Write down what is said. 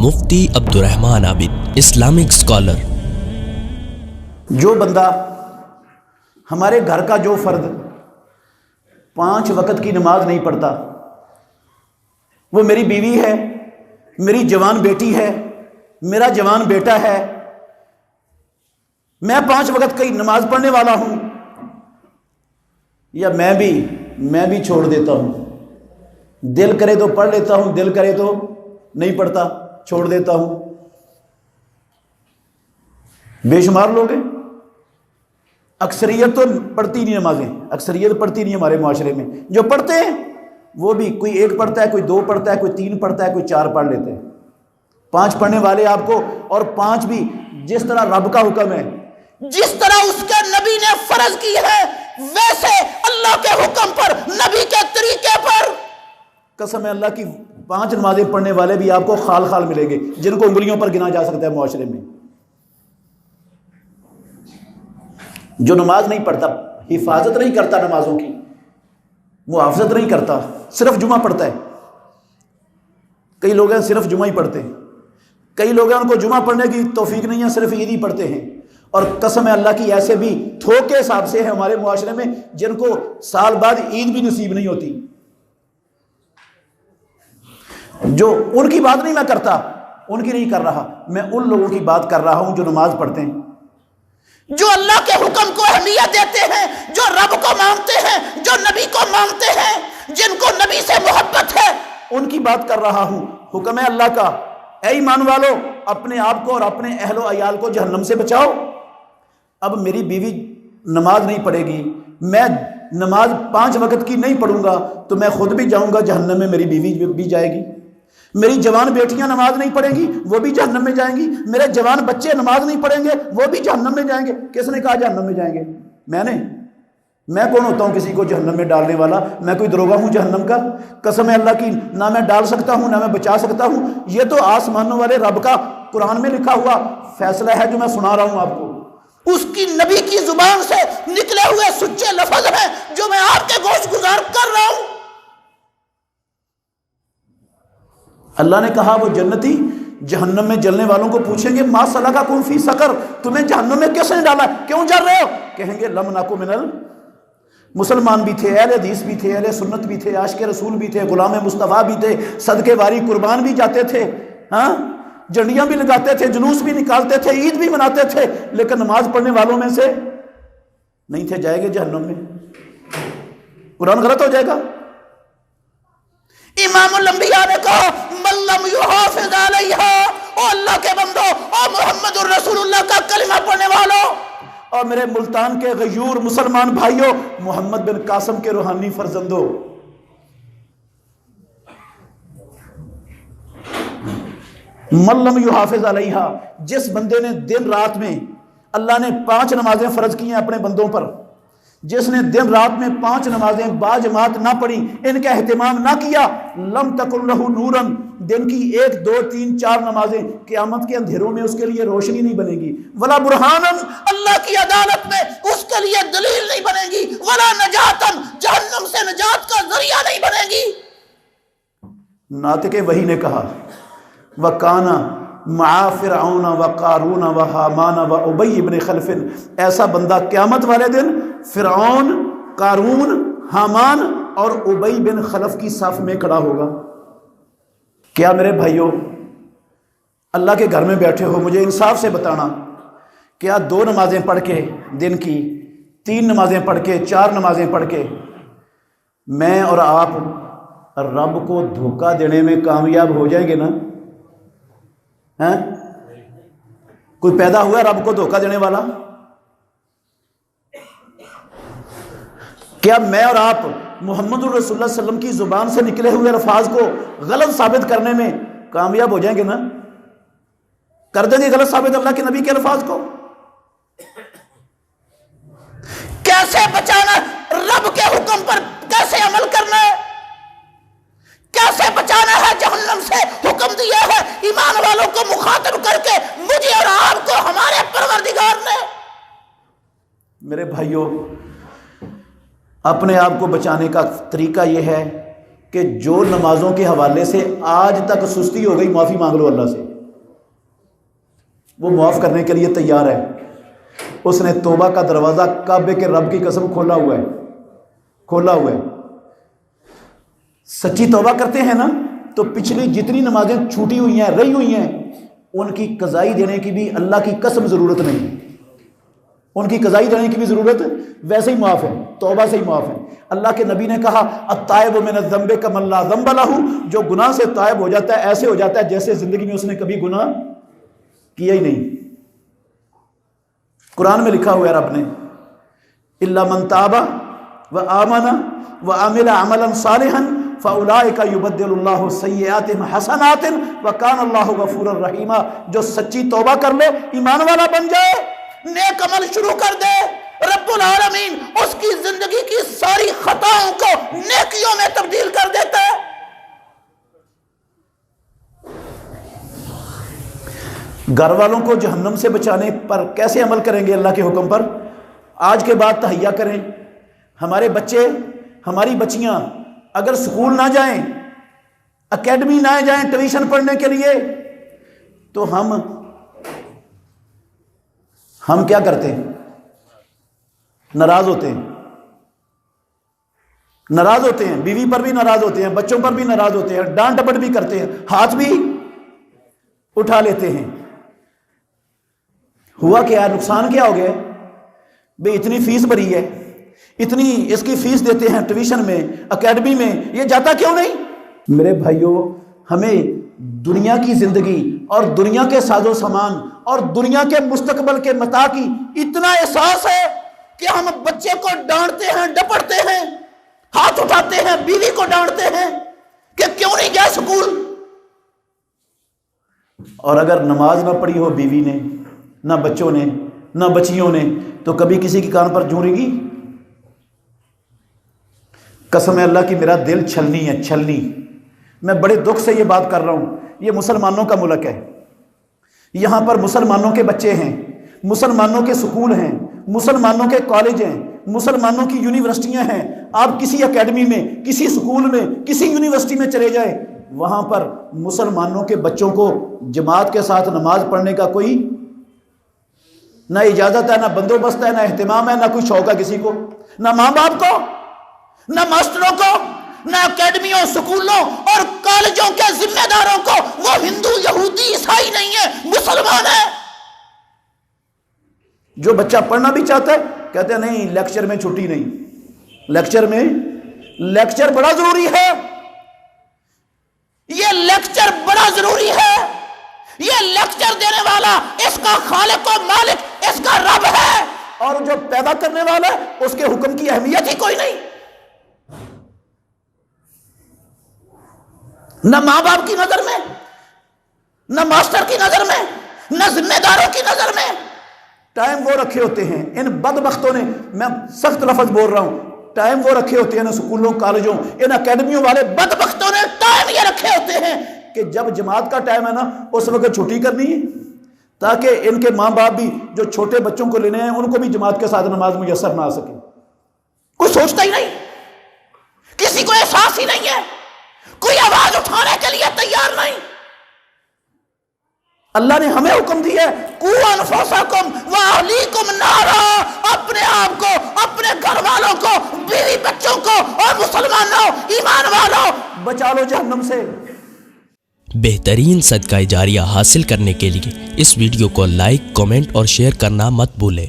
مفتی عبدالرحمن عابد، Islamic scholar. جو بندہ ہمارے گھر کا جو فرد 5 وقت کی نماز نہیں پڑھتا، وہ میری بیوی ہے، میری جوان بیٹی ہے، میرا جوان بیٹا ہے، میں 5 وقت کی نماز پڑھنے والا ہوں، یا میں بھی چھوڑ دیتا ہوں، دل کرے تو پڑھ لیتا ہوں، دل کرے تو نہیں پڑھتا، چھوڑ دیتا ہوں۔ بے شمار لوگ ہیں، اکثریت تو پڑھتی نہیں نمازیں، اکثریت پڑھتی نہیں ہمارے معاشرے میں۔ جو پڑھتے ہیں وہ بھی کوئی 1 پڑھتا ہے، کوئی 2 پڑھتا ہے، کوئی 3 پڑھتا ہے، کوئی 4 پڑھ لیتے ہیں۔ 5 پڑھنے والے آپ کو، اور 5 بھی جس طرح رب کا حکم ہے، جس طرح اس کے نبی نے فرض کی ہے، ویسے اللہ کے حکم پر، نبی کے طریقے پر، قسم ہے اللہ کی 5 نمازیں پڑھنے والے بھی آپ کو خال خال ملیں گے، جن کو انگلیوں پر گنا جا سکتا ہے معاشرے میں۔ جو نماز نہیں پڑھتا، حفاظت نہیں کرتا نمازوں کی، محافظت نہیں کرتا، صرف جمعہ پڑھتا ہے۔ کئی لوگ ہیں صرف جمعہ ہی پڑھتے ہیں، کئی لوگ ہیں ان کو جمعہ پڑھنے کی توفیق نہیں ہے، صرف عید ہی پڑھتے ہیں۔ اور قسم ہے اللہ کی ایسے بھی تھوک کے حساب سے ہیں ہمارے معاشرے میں جن کو سال بعد عید بھی نصیب نہیں ہوتی۔ جو ان کی بات نہیں میں کرتا، ان کی نہیں کر رہا، میں ان لوگوں کی بات کر رہا ہوں جو نماز پڑھتے ہیں، جو اللہ کے حکم کو اہمیت دیتے ہیں، جو رب کو مانتے ہیں، جو نبی کو مانتے ہیں، جن کو نبی سے محبت ہے، ان کی بات کر رہا ہوں۔ حکم ہے اللہ کا، اے ایمان والو، اپنے آپ کو اور اپنے اہل و عیال کو جہنم سے بچاؤ۔ اب میری بیوی نماز نہیں پڑھے گی، میں نماز 5 وقت کی نہیں پڑھوں گا تو میں خود بھی جاؤں گا جہنم میں، میری بیوی بھی جائے گی۔ میری جوان بیٹیاں نماز نہیں پڑھیں گی، وہ بھی جہنم میں جائیں گی۔ میرے جوان بچے نماز نہیں پڑھیں گے، وہ بھی جہنم میں جائیں گے۔ کس نے کہا جہنم میں جائیں گے؟ میں کون ہوتا ہوں کسی کو جہنم میں ڈالنے والا؟ میں کوئی دروغہ ہوں جہنم کا؟ قسم ہے اللہ کی، نہ میں ڈال سکتا ہوں نہ میں بچا سکتا ہوں۔ یہ تو آسمانوں والے رب کا قرآن میں لکھا ہوا فیصلہ ہے جو میں سنا رہا ہوں آپ کو۔ اس کی نبی کی زبان سے نکلے ہوئے سچے لفظ ہیں جو میں آپ کے گوش گزار کر رہا ہوں۔ اللہ نے کہا وہ جنتی جہنم میں جلنے والوں کو پوچھیں گے ما سلککم فی سقر، تمہیں جہنم میں کس نے ڈالا، کیوں جل رہے ہو؟ کہیں گے لم نکو من مسلمان بھی تھے، اہل حدیث بھی تھے، اہل سنت بھی تھے، عاشق رسول بھی تھے، غلام مصطفیٰ بھی تھے، صدقے واری قربان بھی جاتے تھے، ہاں جھنڈیاں بھی لگاتے تھے، جلوس بھی نکالتے تھے، عید بھی مناتے تھے، لیکن نماز پڑھنے والوں میں سے نہیں تھے، جائے گے جہنم میں۔ قرآن غلط ہو جائے گا۔ امام الانبیاء نے کہا من لم یحافظ علیہا، او اللہ کے بندو، او محمد الرسول اللہ کا کلمہ پڑھنے والوں، اور میرے ملتان کے غیور مسلمان بھائیوں، محمد بن قاسم کے روحانی فرزندوں، من لم یحافظ علیہا، جس بندے نے دن رات میں، اللہ نے 5 نمازیں فرض کی ہیں اپنے بندوں پر، جس نے دن رات میں 5 نمازیں باجماعت نہ پڑھی، ان کا اہتمام نہ کیا، لم تکن لہ نورن، دن کی 1 2 3 4 نمازیں قیامت کے اندھیروں میں اس کے لیے روشنی نہیں بنے گی، ولا برہانن، اللہ کی عدالت میں اس کے لیے دلیل نہیں بنے گی، ولا نجاتن، جہنم سے نجات کا ذریعہ نہیں بنے گی۔ ناطق وحی نے کہا وَكَانَ مَعَ فِرْعَوْنَ وَقَارُونَ وَحَامَانَ وَأُبَيِّ بْنِ خَلْفٍ، ایسا بندہ قیامت والے دن فرعون، قارون، حامان اور ابی بن خلف کی صف میں کھڑا ہوگا۔ کیا میرے بھائیوں اللہ کے گھر میں بیٹھے ہو، مجھے انصاف سے بتانا، کیا 2 نمازیں پڑھ کے دن کی، 3 نمازیں پڑھ کے، 4 نمازیں پڑھ کے میں اور آپ رب کو دھوکہ دینے میں کامیاب ہو جائیں گے نا؟ کوئی پیدا ہوا رب کو دھوکہ دینے والا؟ کیا میں اور آپ محمد الرسول اللہ صلی اللہ علیہ وسلم کی زبان سے نکلے ہوئے الفاظ کو غلط ثابت کرنے میں کامیاب ہو جائیں گے نا؟ کر دیں گے غلط ثابت اللہ کے نبی کے الفاظ کو؟ کیسے بچانا رب کے حکم پر، کیسے عمل کرنا ہے، کیسے بچانا ہے جہنم سے، حکم دیا ہے ایمان والوں کو مخاطب کر کے مجھے اور آپ کو ہمارے پروردگار نے۔ میرے بھائیوں اپنے آپ کو بچانے کا طریقہ یہ ہے کہ جو نمازوں کے حوالے سے آج تک سستی ہو گئی، معافی مانگ لو اللہ سے۔ وہ معاف کرنے کے لیے تیار ہے. اس نے توبہ کا دروازہ کعبے کے رب کی قسم کھولا ہوا ہے. سچی توبہ کرتے ہیں نا تو پچھلی جتنی نمازیں چھوٹی ہوئی ہیں رہی ہوئی ہیں ان کی قضائی دینے کی بھی اللہ کی قسم ضرورت نہیں. ان کی قضائی دینے کی بھی ضرورت ویسے ہی معاف ہے, توبہ سے ہی معاف ہے. اللہ کے نبی نے کہا التائب من الذنب کمن لا ذنب لہ, جو گناہ سے تائب ہو جاتا ہے ایسے ہو جاتا ہے جیسے زندگی میں اس نے کبھی گناہ کیا ہی نہیں. قرآن میں لکھا ہوا ہے رب نے الا من تاب وآمن وعمل عملا صالحا فاولئک یبدل اللہ سیئاتہم حسنات وکان اللہ غفورا رحیما. جو سچی توبہ کر لے, ایمان والا بن جائے, نیک عمل شروع کر دے, رب العالمین اس کی زندگی کی ساری خطاؤں کو نیکیوں میں تبدیل کر دیتا ہے. گھر والوں کو جہنم سے بچانے پر کیسے عمل کریں گے اللہ کے حکم پر؟ آج کے بعد تہیا کریں. ہمارے بچے, ہماری بچیاں اگر سکول نہ جائیں, اکیڈمی نہ جائیں ٹیوشن پڑھنے کے لیے, تو ہم کیا کرتے ہیں؟ ناراض ہوتے ہیں, بیوی پر بھی ناراض ہوتے ہیں, بچوں پر بھی ناراض ہوتے ہیں, ڈانٹ ڈپٹ بھی کرتے ہیں, ہاتھ بھی اٹھا لیتے ہیں. ہوا کیا, نقصان کیا ہو گیا بھئی؟ اتنی فیس بھری ہے, اتنی اس کی فیس دیتے ہیں ٹیوشن میں, اکیڈمی میں, یہ جاتا کیوں نہیں؟ میرے بھائیوں, ہمیں دنیا کی زندگی اور دنیا کے ساز و سامان اور دنیا کے مستقبل کے متاع کی اتنا احساس ہے کہ ہم بچے کو ڈانٹتے ہیں, ڈپٹتے ہیں, ہاتھ اٹھاتے ہیں, بیوی کو ڈانٹتے ہیں کہ کیوں نہیں گیا سکول. اور اگر نماز نہ پڑھی ہو بیوی نے, نہ بچوں نے, نہ بچیوں نے, تو کبھی کسی کی کان پر جھونکے گی؟ قسم اللہ کی میرا دل چھلنی ہے, چھلنی. میں بڑے دکھ سے یہ بات کر رہا ہوں. یہ مسلمانوں کا ملک ہے, یہاں پر مسلمانوں کے بچے ہیں, مسلمانوں کے سکول ہیں, مسلمانوں کے کالج ہیں, مسلمانوں کی یونیورسٹیاں ہیں. آپ کسی اکیڈمی میں, کسی سکول میں, کسی یونیورسٹی میں چلے جائیں, وہاں پر مسلمانوں کے بچوں کو جماعت کے ساتھ نماز پڑھنے کا کوئی نہ اجازت ہے, نہ بندوبست ہے, نہ اہتمام ہے, نہ کوئی شوق ہے کسی کو, نہ ماں باپ کو, نہ ماسٹروں کو, نہ اکیڈمیوں, سکولوں اور کالجوں کے ذمہ داروں کو. وہ ہندو, یہودی, عیسائی نہیں ہے, مسلمان ہے. جو بچہ پڑھنا بھی چاہتا ہے کہتے ہیں نہیں لیکچر میں چھٹی نہیں, لیکچر بڑا ضروری ہے, یہ لیکچر بڑا ضروری ہے. یہ لیکچر دینے والا اس کا خالق و مالک, اس کا رب ہے, اور جو پیدا کرنے والا ہے اس کے حکم کی اہمیت ہی کوئی نہیں. نہ ماں باپ کی نظر میں, نہ ماسٹر کی نظر میں, نہ ذمہ داروں کی نظر میں. ٹائم وہ رکھے ہوتے ہیں ان بدبختوں نے, میں سخت لفظ بول رہا ہوں, ٹائم وہ رکھے ہوتے ہیں سکولوں, کالجوں, ان اکیڈمیوں والے بدبختوں نے ٹائم یہ رکھے ہوتے ہیں کہ جب جماعت کا ٹائم ہے نا اس وقت چھٹی کرنی ہے, تاکہ ان کے ماں باپ بھی جو چھوٹے بچوں کو لینے ہیں ان کو بھی جماعت کے ساتھ نماز میسر نہ آ سکے. کوئی سوچتا ہی نہیں, کسی کو احساس ہی نہیں ہے, کوئی آواز اٹھانے کے لیے تیار نہیں. اللہ نے ہمیں حکم دیا ہے قوا انفسکم واہلیکم نارا, اپنے آپ کو, اپنے گھر والوں کو, بیوی بچوں کو اور مسلمانوں, ایمان والوں بچا لو جہنم سے. بہترین صدقہ جاریہ حاصل کرنے کے لیے اس ویڈیو کو لائک, کمنٹ اور شیئر کرنا مت بھولیں.